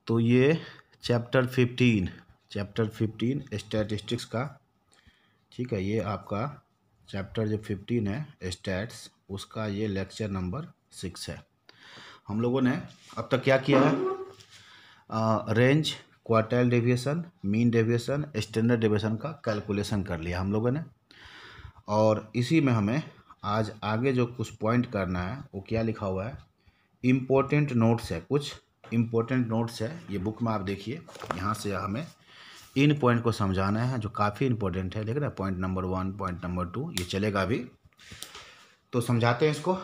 तो ये chapter 15 statistics का, ठीक है, ये आपका चैप्टर जो 15 है स्टैट्स, उसका ये लेक्चर नंबर 6 है। हम लोगों ने अब तक क्या किया है, range, quartile deviation, mean deviation, standard deviation का कैलकुलेशन कर लिया हम लोगों ने। और इसी में हमें आज आगे जो कुछ पॉइंट करना है वो क्या लिखा हुआ है, इम्पोर्टेंट नोट्स है, कुछ इम्पोर्टेंट नोट्स है, ये बुक में आप देखिए। यहाँ से हमें इन पॉइंट को समझाना है जो काफ़ी इंपॉर्टेंट है। देख रहे हैं, पॉइंट नंबर 1, पॉइंट नंबर 2, ये चलेगा अभी, तो समझाते हैं इसको।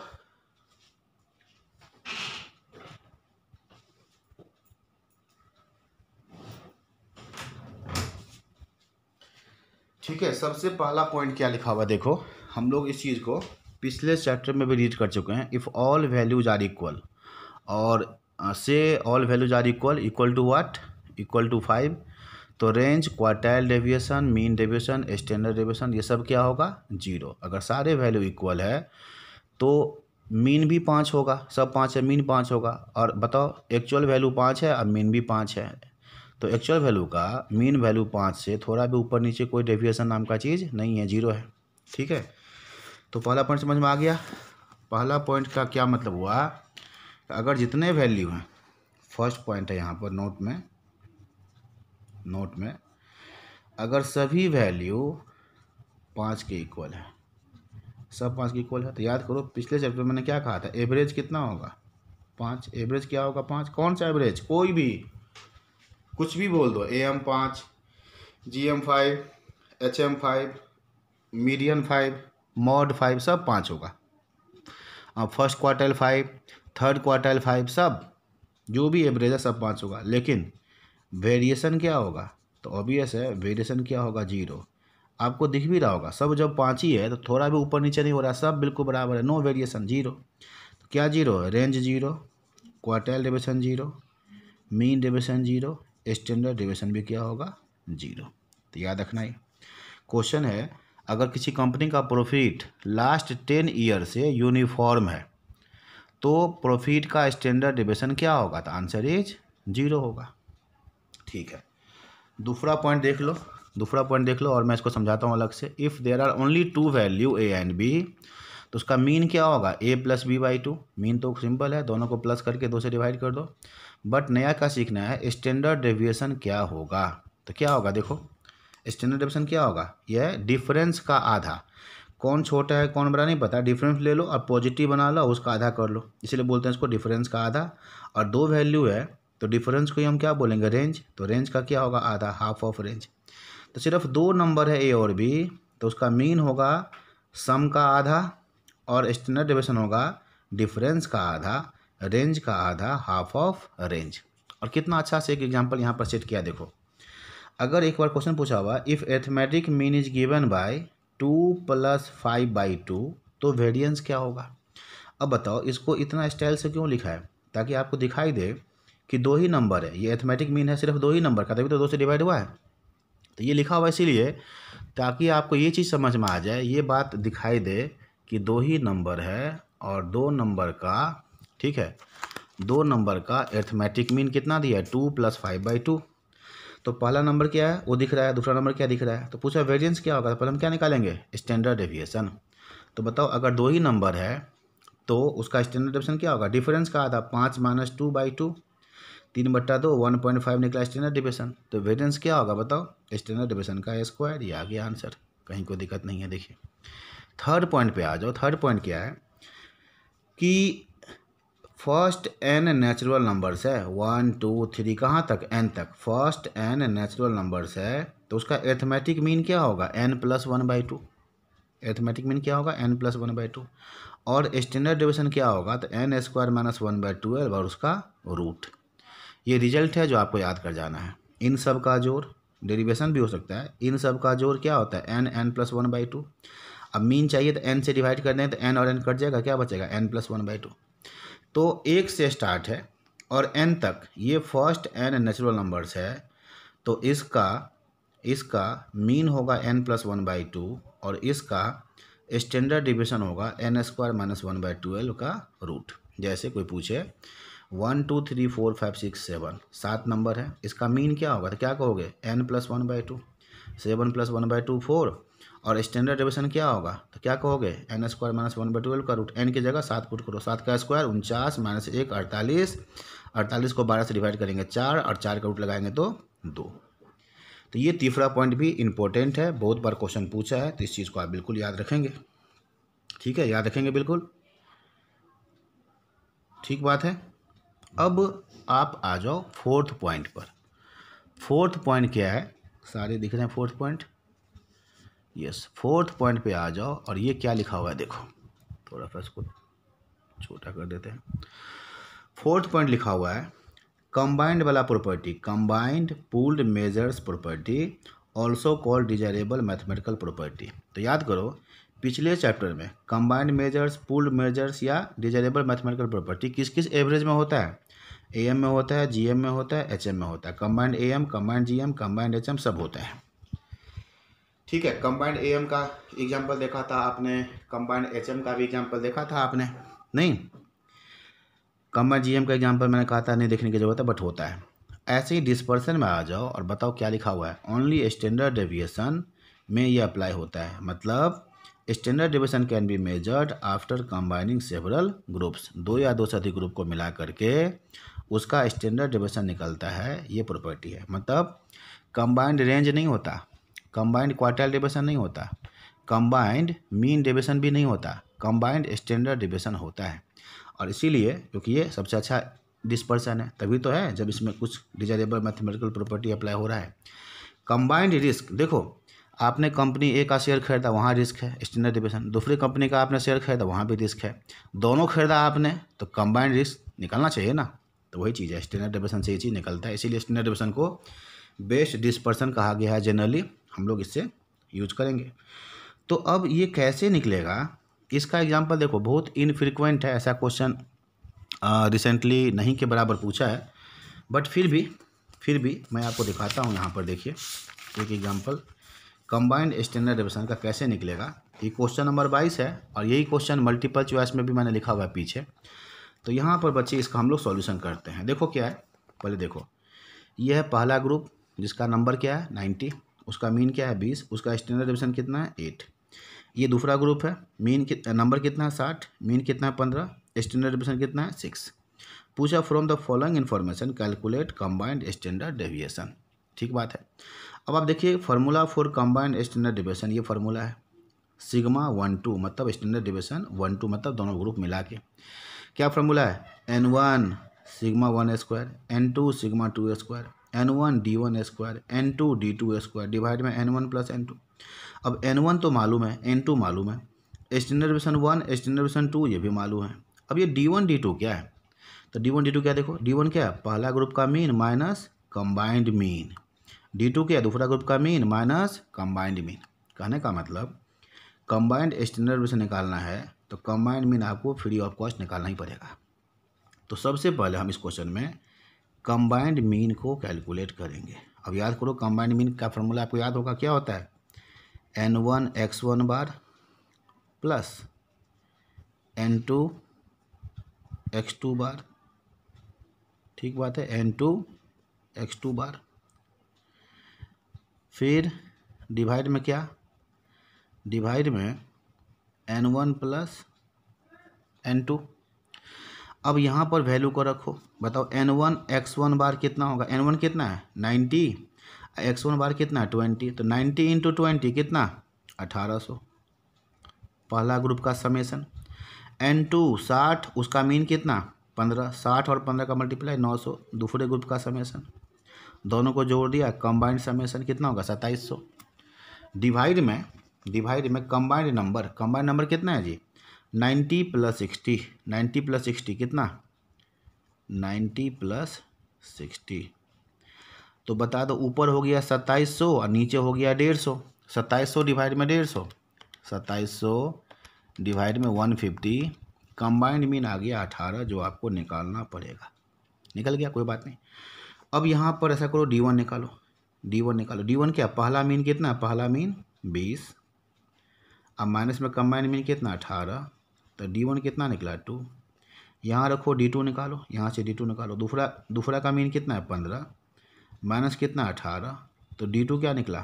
ठीक है, सबसे पहला पॉइंट क्या लिखा हुआ देखो, हम लोग इस चीज़ को पिछले चैप्टर में भी रीड कर चुके हैं। If all values are equal, और से all values are equal to what, equal to 5, तो range, quartile deviation, mean deviation, standard deviation, ये सब क्या होगा, 0। अगर सारे वैल्यू इक्वल है तो मीन भी 5 होगा, सब 5 है, मीन 5 होगा। और बताओ, एक्चुअल वैल्यू 5 है और मीन भी 5 है, तो एक्चुअल वैल्यू का मीन वैल्यू 5 से थोड़ा भी ऊपर नीचे कोई डेविएशन नाम का चीज़ नहीं है, 0 है। ठीक है, तो पहला पॉइंट समझ में आ गया। पहला पॉइंट का क्या मतलब हुआ, अगर जितने वैल्यू हैं, फर्स्ट पॉइंट है यहाँ पर नोट में अगर सभी वैल्यू 5 के इक्वल है, सब 5 के इक्वल है, तो याद करो पिछले चैप्टर में मैंने क्या कहा था, एवरेज कितना होगा, 5। एवरेज क्या होगा, 5। कौन सा एवरेज, कोई भी, कुछ भी बोल दो, AM 5, GM 5, HM 5, median 5, mod 5, सब 5 होगा। अब फर्स्ट क्वार्टाइल 5, थर्ड क्वार्टाइल 5, सब जो भी एवरेज है सब 5 होगा। लेकिन वेरिएशन क्या होगा, तो ऑब्वियस है वेरिएशन क्या होगा, 0। आपको दिख भी रहा होगा, सब जब 5 ही है तो थोड़ा भी ऊपर नीचे नहीं हो रहा, सब बिल्कुल बराबर है, नो वेरिएशन, 0। तो क्या 0 है, range 0, quartile deviation 0, mean deviation 0, standard deviation भी क्या होगा, 0। तो याद रखना ही क्वेश्चन है, अगर किसी कंपनी का प्रॉफिट लास्ट 10 ईयर से यूनिफॉर्म है तो प्रॉफिट का स्टैंडर्ड डेविएशन क्या होगा, तो आंसर इज 0 होगा। ठीक है, दूसरा पॉइंट देख लो और मैं इसको समझाता हूँ अलग से। If there are only 2 value A and B, तो उसका मीन क्या होगा, a+b/2। मीन तो सिंपल है, दोनों को प्लस करके 2 से डिवाइड कर दो। बट नया क्या सीखना है, स्टैंडर्ड डेविएशन क्या होगा। तो क्या होगा देखो, स्टैंडर्ड डेविएशन क्या होगा, यह डिफरेंस का आधा। कौन छोटा है कौन बड़ा नहीं पता, डिफरेंस ले लो और पॉजिटिव बना लो, उसका आधा कर लो, इसलिए बोलते हैं इसको डिफरेंस का आधा। और 2 वैल्यू है तो डिफरेंस को ही हम क्या बोलेंगे, रेंज। तो रेंज का क्या होगा, आधा, हाफ ऑफ रेंज। तो सिर्फ 2 नंबर है ए और बी, तो उसका मीन होगा सम का आधा, और स्टैंडर्ड डेविएशन होगा डिफरेंस का आधा, रेंज का आधा, हाफ ऑफ रेंज। और कितना अच्छा से एक एग्जांपल यहाँ पर सेट किया देखो। अगर एक बार क्वेश्चन पूछा हुआ, if arithmetic mean is given by 2 + 5/2, तो वेरिएंस क्या होगा। अब बताओ इसको इतना स्टाइल से क्यों लिखा है, ताकि आपको दिखाई दे कि 2 ही नंबर है, ये एथमेटिक मीन है सिर्फ 2 ही नंबर का, तभी तो 2 से डिवाइड हुआ है। तो ये लिखा हुआ इसीलिए ताकि आपको ये चीज़ समझ में आ जाए, ये बात दिखाई दे कि 2 ही नंबर है और 2 नंबर का, ठीक है, 2 नंबर का एर्थमेटिक मीन कितना दिया है, 2 + 5/2। तो पहला नंबर क्या है वो दिख रहा है, दूसरा नंबर क्या दिख रहा है, तो पूछा वेरिएंस क्या होगा, तो पहले हम क्या निकालेंगे, स्टैंडर्ड डेविएशन। तो बताओ अगर 2 ही नंबर है तो उसका स्टैंडर्ड डेविएशन क्या होगा, डिफरेंस का आधा, 5 - 2/2, 3/2, 1.5 निकला स्टैंडर्ड डेविएशन। तो वेरिएंस क्या होगा बताओ, स्टैंडर्ड डेविएशन का स्क्वायर। ये आ गया आंसर, कहीं कोई दिक्कत नहीं है। देखिए थर्ड पॉइंट पे आ जाओ। थर्ड पॉइंट क्या है कि फर्स्ट n नेचुरल नंबर्स है, 1 2 3 कहाँ तक, n तक, फर्स्ट n नेचुरल नंबर्स है, तो उसका एर्थमेटिक मीन क्या होगा, n + 1/2। एर्थमेटिक मीन क्या होगा, n + 1/2। और स्टैंडर्ड डेविएशन क्या होगा, तो n² - 1/12 और उसका रूट। ये रिजल्ट है जो आपको याद कर जाना है। इन सब का जोड़, डेरिवेशन भी हो सकता है, इन सब का जोड़ क्या होता है, n + 1/2। अब मीन चाहिए तो n से डिवाइड कर दें तो n और n कट जाएगा, क्या बचेगा, n + 1/2। तो 1 से स्टार्ट है और n तक, ये फर्स्ट n नेचुरल नंबर्स है, तो इसका मीन होगा n + 1/2 और इसका स्टैंडर्ड डेविएशन होगा n² - 1/12 का रूट। जैसे कोई पूछे 1 2 3 4 5 6 7 7 नंबर है, इसका मीन क्या होगा? तो क्या कहोगे? n+1/2, 7+1/2 4, और स्टैंडर्ड डेविएशन क्या होगा? तो क्या कहोगे? n² - 1/12 का रूट n की जगह 7 पुट करो, 7 का स्क्वायर 49 - 1 48, 48 को 12 से डिवाइड करेंगे 4, और 4 का रूट लगाएंगे तो 2। तो ये तीसरा पॉइंट भी इंपॉर्टेंट है, बहुत बार क्वेश्चन पूछा है, तो इस चीज़ को आप बिल्कुल याद रखेंगे। ठीक है, याद रखेंगे बिल्कुल, ठीक बात है। अब आप आ जाओ फोर्थ पॉइंट पर। फोर्थ पॉइंट क्या है? सारे दिख रहे हैं fourth point? Yes, fourth point पे आ जाओ, और ये क्या लिखा हुआ है देखो, थोड़ा सा इसको छोटा कर देते हैं। फोर्थ पॉइंट लिखा हुआ है कंबाइंड वाला property, combined pooled measures property, also called desirable mathematical property. तो याद करो, पिछले चैप्टर में कंबाइंड मेजर्स, पूल्ड मेजर्स या डिजायरेबल मैथमेटिकल प्रॉपर्टी किस किस एवरेज में होता है? एएम में होता है, जीएम में होता है, एचएम में होता है। Combined am, combined GM, combined HM सब होता है। ठीक है, कंबाइंड एएम का एग्जाम्पल देखा था आपने, कंबाइंड एचएम का भी एग्जाम्पल देखा था आपने? नहीं, कंबाइंड जीएम का एग्जाम्पल मैंने कहा था नहीं देखने की जरूरत है, बट होता है। ऐसे ही डिस्पर्सन में आ जाओ और बताओ क्या लिखा हुआ है? ओनली स्टैंडर्ड डेविएशन में ये अप्लाई होता है, मतलब standard deviation can be measured after combining several groups. 2 या 2 से अधिक ग्रुप को मिला करके उसका स्टैंडर्ड डेविएशन निकलता है, ये प्रॉपर्टी है। मतलब कंबाइंड रेंज नहीं होता, कंबाइंड क्वार्टाइल डेविएशन नहीं होता, कंबाइंड मीन डेविएशन भी नहीं होता, कंबाइंड स्टैंडर्ड डेविएशन होता है। और इसीलिए क्योंकि ये सबसे अच्छा डिस्पर्सन है, तभी तो है जब इसमें कुछ डिजायरेबल मैथमेटिकल प्रॉपर्टी अप्लाई हो रहा है। कंबाइंड रिस्क, देखो आपने कंपनी ए का शेयर खरीदा, वहाँ रिस्क है, स्टैंडर्ड डेविएशन। दूसरी कंपनी का आपने शेयर खरीदा, वहाँ भी रिस्क है। दोनों खरीदा आपने, तो कंबाइंड रिस्क निकलना चाहिए ना। तो वही चीज़ है, स्टैंडर्ड डेविएशन से ये चीज़ निकलता है, इसीलिए स्टैंडर्ड डेविएशन को बेस्ट डिस्पर्सन कहा गया है। जनरली हम लोग इससे यूज करेंगे। तो अब ये कैसे निकलेगा, इसका एग्जाम्पल देखो, बहुत इनफ्रीक्वेंट है, ऐसा क्वेश्चन रिसेंटली नहीं के बराबर पूछा है, बट फिर भी मैं आपको दिखाता हूँ। यहाँ पर देखिए एक एग्जाम्पल, कंबाइंड स्टैंडर्ड डेविएशन का कैसे निकलेगा। ये क्वेश्चन नंबर 22 है, और यही क्वेश्चन मल्टीपल चॉइस में भी मैंने लिखा हुआ है पीछे। तो यहाँ पर बच्चे इसका हम लोग सॉल्यूशन करते हैं। देखो क्या है, पहले देखो, ये है पहला ग्रुप जिसका नंबर क्या है 90, उसका मीन क्या है 20, उसका स्टैंडर्ड डेविएशन कितना है 8। ये दूसरा ग्रुप है, मीन नंबर कितना है 60, मीन कितना है 15, स्टैंडर्ड डेविएशन कितना है 6। पूछा from the following information calculate combined standard deviation. ठीक बात है। अब आप देखिए formula for combined standard deviation, ये फार्मूला है सिग्मा 1 2, मतलब स्टैंडर्ड डेविएशन 1 2 मतलब दोनों ग्रुप मिला के। क्या फार्मूला है? n1 sigma 1 square, n2 sigma 2 square, n1 d1 square, n2 d2 square divide में n1 प्लस n2। अब n1 तो मालूम है, n2 मालूम है, स्टैंडर्ड डेविएशन 1 स्टैंडर्ड डेविएशन 2 ये भी मालूम है। अब ये d1 d2 क्या है? तो d1 d2 क्या, देखो d1 क्या है? पहला ग्रुप का mean minus combined mean, d2 क्या है? दूसरा ग्रुप का मीन माइनस कंबाइंड मीन। कहने का मतलब कंबाइंड स्टैंडर्ड डेविएशन निकालना है तो कंबाइंड मीन आपको फ्री ऑफ कॉस्ट निकालना ही पड़ेगा। तो सबसे पहले हम इस क्वेश्चन में कंबाइंड मीन को कैलकुलेट करेंगे। अब याद करो, कंबाइंड मीन का फॉर्मूला आपको याद होगा, क्या होता है? n1 x1 बार प्लस n2 x2 बार। ठीक बात है, n2 x2 बार। फिर डिवाइड में क्या? डिवाइड में n1 प्लस n2। अब यहाँ पर वैल्यू को रखो, बताओ n1 x1 बार कितना होगा? n1 कितना है 90, x1 बार कितना है 20, तो 90 × 20 कितना? 1800, पहला ग्रुप का समेसन। n2 60, उसका मीन कितना 15, 60 और 15 का मल्टीप्लाई 900, दूसरे ग्रुप का समेसन। दोनों को जोड़ दिया, कंबाइंड समेसन कितना होगा 2700। डिवाइड में कंबाइंड नंबर कितना है जी? 90 + 60, 90 + 60 कितना? 90 + 60। तो बता दो, ऊपर हो गया 2700 और नीचे हो गया 150। 2700 डिवाइड में 150, 2700 डिवाइड में 150, कंबाइंड मीन आ गया 18, जो आपको निकालना पड़ेगा। निकल गया, कोई बात नहीं। अब यहाँ पर ऐसा करो, d1 निकालो, d1 क्या? पहला मीन कितना? पहला मीन 20, अब माइनस में कंबाइंड मीन कितना 18, तो d1 कितना निकला 2। यहाँ रखो, D2 निकालो, यहाँ से D2 निकालो। दूसरा का मीन कितना है 15 माइनस कितना 18, तो D2 क्या निकला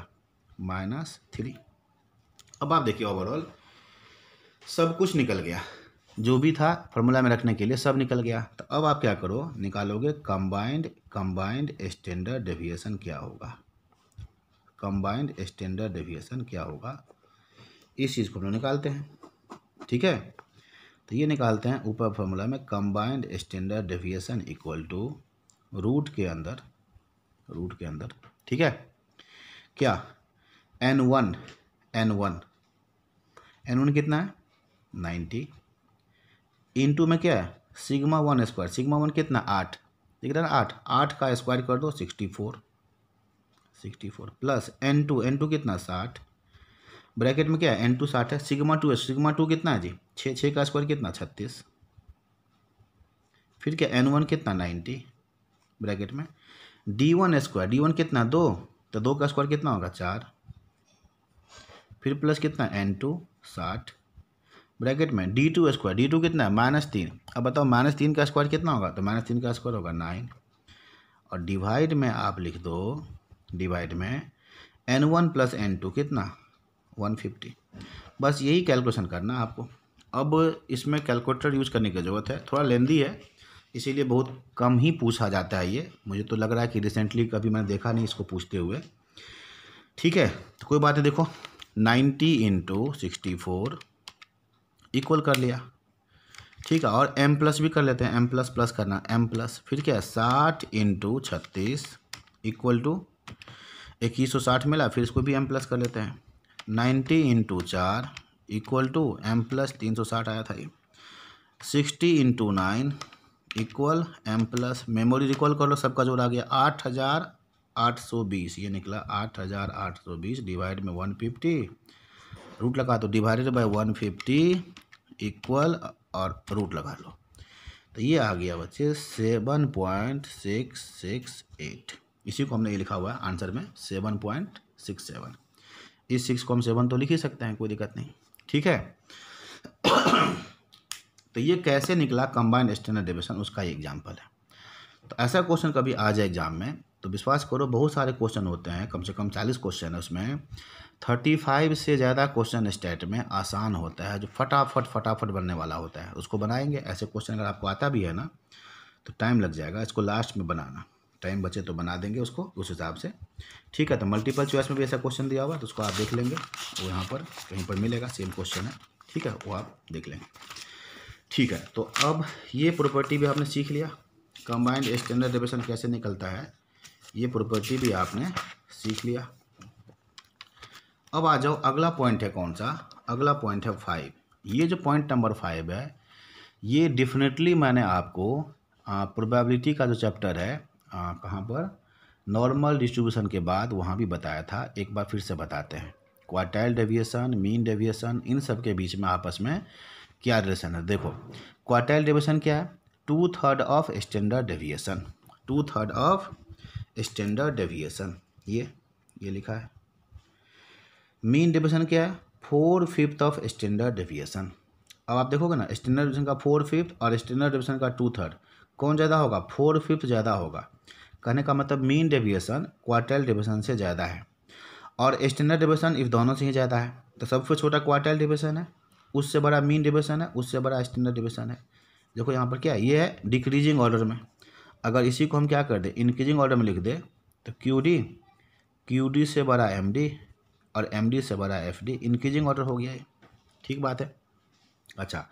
-3। अब आप देखिए ओवरऑल सब कुछ निकल गया, जो भी था फॉर्मूला में रखने के लिए सब निकल गया। तो अब आप क्या करो, निकालोगे कंबाइंड स्टैंडर्ड डेविएशन क्या होगा, कंबाइंड स्टैंडर्ड डेविएशन क्या होगा, इस चीज़ को हम लोग निकालते हैं। ठीक है, तो ये निकालते हैं ऊपर फॉर्मूला में combined standard deviation equal to root के अंदर, ठीक है, क्या N1 कितना है 90, इनटू में क्या है सिग्मा 1 स्क्वायर, सिग्मा 1 कितना 8, दिख रहा है ना 8 का स्क्वायर कर दो 64 प्लस N2 कितना 60, ब्रैकेट में क्या है N2 60 है, सिग्मा 2 कितना है जी 6 का स्क्वायर कितना 36, फिर क्या N1 कितना 90, ब्रैकेट में D1 स्क्वायर, D1 कितना 2, तो 2 का स्क्वायर कितना होगा 4, फिर प्लस कितना N2 60, ब्रैकेट में D2 स्क्वायर, D2 कितना है -3, अब बताओ -3 का स्क्वायर कितना होगा, तो -3 का स्क्वायर होगा 9, और डिवाइड में आप लिख दो, डिवाइड में N1 प्लस N2 कितना 150। बस यही कैलकुलेशन करना आपको। अब इसमें कैलकुलेटर यूज़ करने की ज़रूरत है, थोड़ा लेंदी है इसीलिए बहुत कम ही पूछा जाता है ये, मुझे तो लग रहा है कि रिसेंटली कभी मैंने देखा नहीं इसको पूछते हुए। ठीक है, तो कोई बात नहीं, देखो 90 × 64 इक्वल कर लिया, ठीक है, और m प्लस भी कर लेते हैं, m प्लस प्लस करना m प्लस, फिर क्या 60 × 36 इक्वल टू 2160 मिला, फिर इसको भी m प्लस कर लेते हैं, 90 × 4 इक्वल टू m प्लस 360 आया था ये, 60 × 9 equal m plus, memory recall कर लो, सबका जोड़ आ गया 8820, ये निकला 8820 डिवाइड में 150, रूट लगा दो, डिवाइडेड बाय 150 इक्वल और रूट लगा लो, तो ये आ गया बच्चे 7.668। इसी को हमने ये लिखा हुआ है आंसर में 7.67, इस 6 को हम 7 तो लिख ही सकते हैं, कोई दिक्कत नहीं। ठीक है, तो ये कैसे निकला कंबाइंड स्टैंडर्ड डेविएशन, उसका ये एग्जाम्पल है। तो ऐसा क्वेश्चन कभी आ जाए एग्जाम में तो विश्वास करो बहुत सारे क्वेश्चन होते हैं, कम से कम 40 क्वेश्चन है उसमें, 35 से ज़्यादा क्वेश्चन स्टेट में आसान होता है, जो फटाफट बनने वाला होता है, उसको बनाएंगे। ऐसे क्वेश्चन अगर आपको आता भी है ना तो टाइम लग जाएगा, इसको लास्ट में बनाना, टाइम बचे तो बना देंगे उसको उस हिसाब से। ठीक है, तो मल्टीपल चॉइस में भी ऐसा क्वेश्चन दिया हुआ है तो उसको आप देख लेंगे, वो यहाँ पर कहीं पर मिलेगा, सेम क्वेश्चन है, ठीक है, वो आप देख लेंगे। ठीक है, तो अब ये प्रॉपर्टी भी आपने सीख लिया, कंबाइंड स्टैंडर्ड डेविएशन कैसे निकलता है, ये प्रॉपर्टी भी आपने सीख लिया। अब आ जाओ, अगला पॉइंट है कौन सा, अगला पॉइंट है 5। ये जो पॉइंट नंबर 5 है, ये डेफिनेटली मैंने आपको प्रोबेबिलिटी का जो चैप्टर है कहाँ पर, नॉर्मल डिस्ट्रीब्यूशन के बाद वहाँ भी बताया था, एक बार फिर से बताते हैं। क्वार्टाइल डेविएशन, मीन डेविएशन, इन सब के बीच में आपस में क्या रिलेशन है। देखो क्वार्टाइल डेविएशन क्या है, 2/3 of standard deviation, 2/3 of standard deviation, ये लिखा है। मीन डेविएशन क्या है, 4/5 ऑफ स्टैंडर्ड डेविएशन। अब आप देखोगे ना, स्टैंडर्ड डेविएशन का 4/5 और स्टैंडर्ड डेविएशन का 2/3, कौन ज़्यादा होगा, 4/5 ज़्यादा होगा। कहने का मतलब मीन डेविएशन क्वार्टाइल डेविएशन से ज़्यादा है, और स्टैंडर्ड डेविएशन इस दोनों से ही ज़्यादा है। तो सबसे छोटा क्वार्टाइल डेविएशन है, उससे बड़ा मीन डेविएशन है, उससे बड़ा स्टैंडर्ड डेविएशन है। देखो यहाँ पर क्या है, ये है डिक्रीजिंग ऑर्डर में। अगर इसी को हम क्या कर दें, इंक्रीजिंग ऑर्डर में लिख दे, तो QD से बड़ा MD और MD से बड़ा FD, इंक्रीजिंग ऑर्डर हो गया है। ठीक बात है। अच्छा,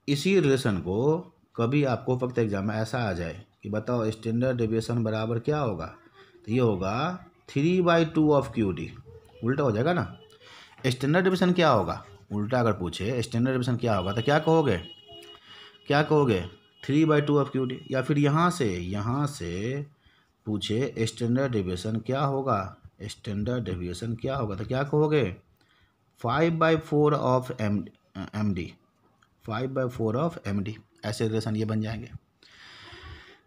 इसी रिलेशन को कभी आपको फक्त एग्जाम में ऐसा आ जाए कि बताओ स्टैंडर्ड डेविएशन बराबर क्या होगा, तो ये होगा 3/2 ऑफ QD, उल्टा हो जाएगा ना। स्टैंडर्ड डेविएशन क्या होगा, उल्टा अगर पूछे स्टैंडर्ड डेविएशन क्या होगा तो क्या कहोगे 3/2 ऑफ QD। या फिर यहाँ से पूछे स्टैंडर्ड डेविएशन क्या होगा, स्टैंडर्ड डेविएशन क्या होगा तो क्या कहोगे 5/4 ऑफ MD, 5/4 ऑफ MD। ऐसे रिलेशन ये बन जाएंगे।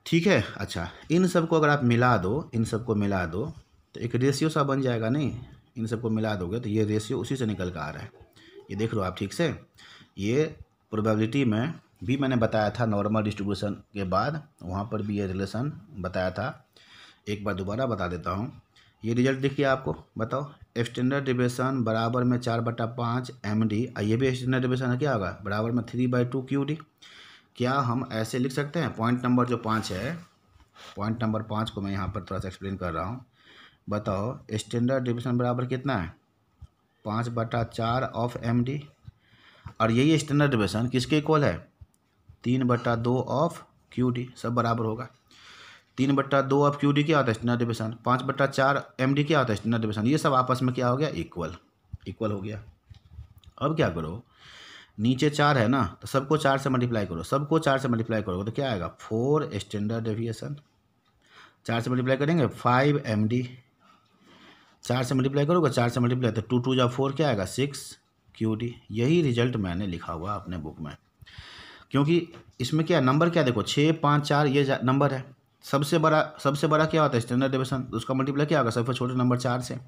ठीक है। अच्छा, इन सब को अगर आप मिला दो, इन सब को मिला दो तो एक रेशियो सा बन जाएगा नहीं, इन सबको मिला दोगे तो ये रेशियो उसी से निकल कर आ रहा है। ये देख लो आप ठीक से, ये प्रोबेबिलिटी में भी मैंने बताया था नॉर्मल डिस्ट्रीब्यूशन के बाद, वहाँ पर भी ये रिलेशन बताया था। एक बार दोबारा बता देता हूँ। ये रिजल्ट देखिए आपको, बताओ स्टैंडर्ड डिविएशन बराबर में 4/5 MD, ये भी स्टैंडर्ड डिविएशन है, क्या होगा बराबर में 3/2 QD। क्या हम ऐसे लिख सकते हैं? पॉइंट नंबर जो 5 है, पॉइंट नंबर 5 को मैं यहाँ पर थोड़ा सा एक्सप्लेन कर रहा हूँ। बताओ स्टैंडर्ड डिविएशन बराबर कितना है? 5/4 ऑफ MD, और यही स्टैंडर्ड डिविएशन किसके इक्वल है? 3/2 ऑफ QD, सब बराबर होगा। 3/2 ऑफ QD क्या होता है? Standard deviation. 5/4 MD क्या होता है? Standard deviation. ये सब आपस में क्या हो गया? इक्वल हो गया। अब क्या करो, नीचे 4 है ना, तो सबको 4 से मल्टीप्लाई करो, सबको 4 से मल्टीप्लाई करोगे तो क्या आएगा? 4 स्टैंडर्ड डिविएशन। 4 से मल्टीप्लाई करेंगे 5 MD, 4 से मल्टीप्लाई करोगे, 4 से मल्टीप्लाई तो 2 2 जा 4, क्या आएगा? 6 QD। यही रिजल्ट मैंने लिखा हुआ अपने बुक में, क्योंकि इसमें क्या नंबर, क्या देखो 6 5 4 ये नंबर है। सबसे बड़ा क्या होता है? Standard deviation. उसका मल्टीप्लाई क्या होगा? सबसे छोटे नंबर 4 से।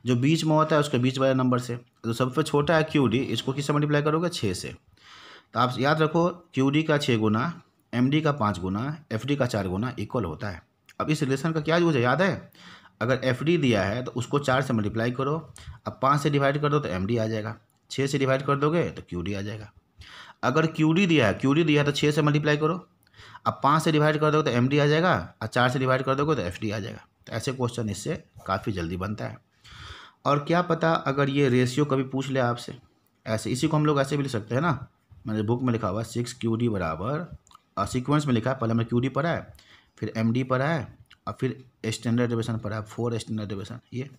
जो बीच में होता है उसके बीच वाले नंबर से। तो सबसे छोटा है QD, इसको किससे मल्टीप्लाई करोगे? 6 से। तो आप याद रखो QD का 6 गुना, MD का 5 गुना, FD का 4 गुना इक्वल होता है। अब इस रिलेशन का क्या यूज है याद है? अगर FD दिया है तो उसको 4 से मल्टीप्लाई करो, अब 5 से डिवाइड कर दो तो MD आ जाएगा, 6 से डिवाइड कर दोगे तो QD आ जाएगा। अगर QD दिया है तो 6 से मल्टीप्लाई करो, अब 5 से डिवाइड कर दोगे तो MD आ जाएगा, और 4 से डिवाइड कर दोगे तो FD आ जाएगा। तो ऐसे क्वेश्चन इससे काफ़ी जल्दी बनता है। और क्या पता अगर ये रेशियो कभी पूछ ले आपसे, ऐसे इसी को हम लोग ऐसे भी लिख सकते हैं ना। मैंने बुक में लिखा हुआ 6 QD बराबर, और सीक्वेंस में लिखा है, पहले हमने QD पढ़ा है, फिर MD पढ़ा है, और फिर स्टैंडर्ड डिविएशन पढ़ा है, 4 स्टैंडर्ड डिविएशन। ये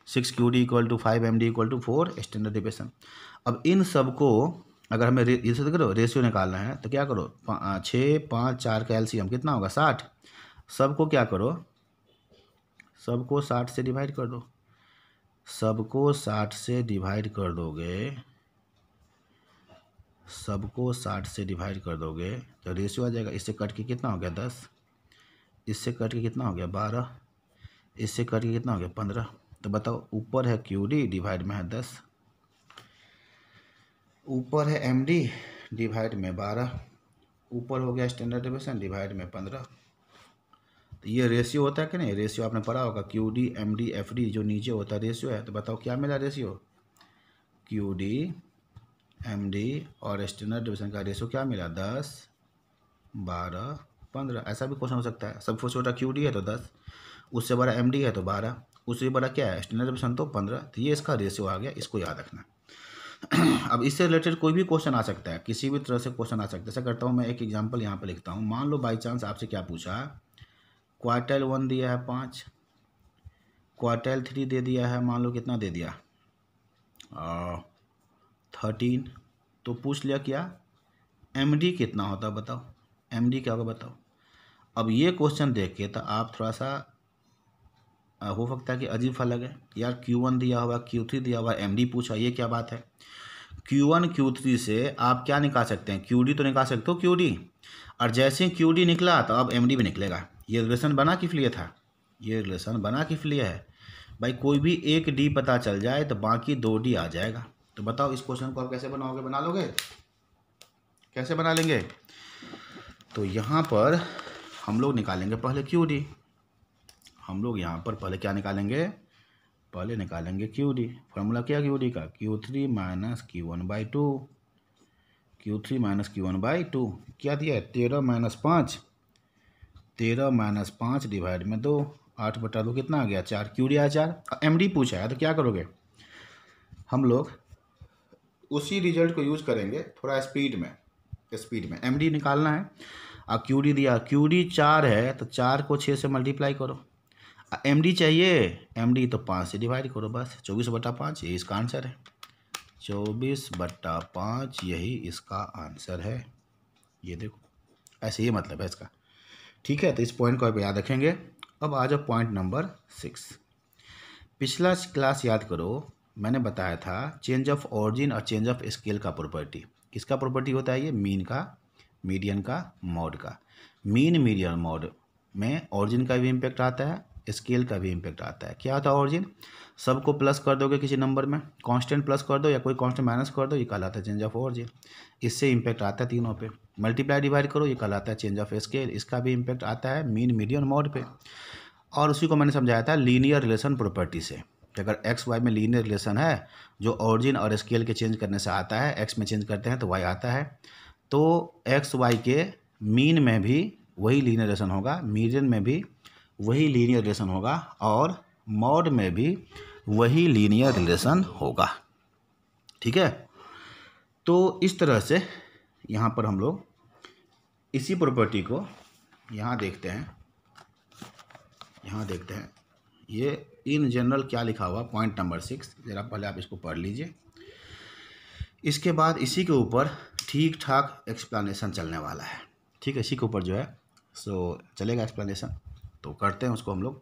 6 QD = 5 MD = 4 स्टैंडर्ड डिविएशन। अब इन सब को अगर हमें इसे करो रेशियो निकालना है तो क्या करो, 6 5 4 का एलसीएम कितना होगा? 60। सबको क्या करो, सबको 60 से डिवाइड कर दो। सबको 60 से डिवाइड कर दोगे, सबको 60 से डिवाइड कर दोगे तो रेशियो आ जाएगा। इससे कट के कितना हो गया? 10। इससे कट के कितना हो गया? 12। इससे कट के कितना हो गया? 15। तो बताओ, ऊपर है QD, डिवाइड में है 10, ऊपर है MD, डिवाइड में 12, ऊपर हो गया स्टैंडर्ड डिविएशन, डिवाइड में 15। तो ये रेशियो होता है कि नहीं? रेशियो आपने पढ़ा होगा, QD MD FD जो नीचे होता है रेशियो है। तो बताओ क्या मिला रेशियो? QD MD और स्टैंडर्ड डिविएशन का रेशियो क्या मिला? 10 12 15। ऐसा भी क्वेश्चन हो सकता है, सबसे छोटा QD है तो 10, उससे बड़ा MD है तो 12, उससे बड़ा क्या है? स्टैंडर्ड डिविएशन तो 15। तो ये इसका रेशियो आ गया, इसको याद रखना। अब इससे रिलेटेड कोई भी क्वेश्चन आ सकता है, किसी भी तरह से क्वेश्चन आ सकता है। ऐसा करता हूँ मैं, एक एग्जांपल यहाँ पे लिखता हूँ। मान लो बाई चांस आपसे क्या पूछा, क्वार्टाइल 1 दिया है 5, क्वार्टाइल 3 दे दिया है, मान लो कितना दे दिया 13। तो पूछ लिया क्या MD कितना होता, बताओ MD क्या होगा बताओ। अब ये क्वेश्चन देख के तो आप थोड़ा सा हो सकता है कि अजीब सा लगे, यार Q1 दिया हुआ, Q3 दिया हुआ, MD पूछा, ये क्या बात है? Q1 Q3 से आप क्या निकाल सकते हैं? QD तो निकाल सकते हो QD, और जैसे ही QD निकला तो अब MD भी निकलेगा। ये रिलेशन बना किस लिए था? ये रिलेशन बना किस लिए है भाई? कोई भी एक D पता चल जाए तो बाकी 2D आ जाएगा। तो बताओ इस क्वेश्चन को आप कैसे बनाओगे? बना लोगे? कैसे बना लेंगे? तो यहाँ पर हम लोग निकालेंगे पहले QD। हम लोग यहाँ पर पहले क्या निकालेंगे? पहले निकालेंगे QD। फॉर्मूला क्या QD का? Q3 - Q1/2, Q3 - Q1/2। क्या दिया है? 13 - 5, 13 - 5 डिवाइड में 2, 8/2 कितना आ गया? 4। QD आया 4। MD पूछा है तो क्या करोगे? हम लोग उसी रिजल्ट को यूज करेंगे थोड़ा स्पीड में। MD निकालना है, अब QD दिया, QD 4 है तो 4 को 6 से मल्टीप्लाई करो। MD चाहिए, MD तो 5 से डिवाइड करो, बस 24/5, यही इसका आंसर है। 24/5 यही इसका आंसर है। ये देखो, ऐसे ही मतलब है इसका। ठीक है, तो इस पॉइंट को आप याद रखेंगे। अब आ जाओ पॉइंट नंबर 6। पिछला क्लास याद करो, मैंने बताया था चेंज ऑफ ऑरिजिन और चेंज ऑफ स्केल का प्रॉपर्टी। किसका प्रॉपर्टी होता है ये? मीन का, मीडियन का, मॉड का। मीन मीडियन मॉड में ऑरिजिन का भी इम्पैक्ट आता है, स्केल का भी इम्पैक्ट आता है। क्या होता है ऑरिजिन? सबको प्लस कर दोगे किसी नंबर में, कांस्टेंट प्लस कर दो या कोई कांस्टेंट माइनस कर दो, ये कहलाता है चेंज ऑफ ऑरिजिन। इससे इम्पैक्ट आता है तीनों पे। मल्टीप्लाई डिवाइड करो, ये कहलाता है चेंज ऑफ स्केल। इसका भी इम्पैक्ट आता है मीन, मीडियन, मॉड पे। और उसी को मैंने समझाया था लीनियर रिलेशन प्रॉपर्टी से, कि अगर एक्स वाई में लीनियर रिलेशन है जो ऑरिजिन और स्केल के चेंज करने से आता है, एक्स में चेंज करते हैं तो वाई आता है, तो एक्स वाई के मीन में भी वही लीनियर रिलेशन होगा, मीडियन में भी वही लीनियर रिलेशन होगा, और मॉड में भी वही लीनियर रिलेशन होगा। ठीक है, तो इस तरह से यहाँ पर हम लोग इसी प्रॉपर्टी को यहाँ देखते हैं। ये इन जनरल क्या लिखा हुआ, पॉइंट नंबर 6, ज़रा पहले आप इसको पढ़ लीजिए। इसके बाद इसी के ऊपर ठीक ठाक एक्सप्लेनेशन चलने वाला है। ठीक है, इसी के ऊपर जो है सो चलेगा एक्सप्लेनेशन, तो करते हैं उसको हम लोग।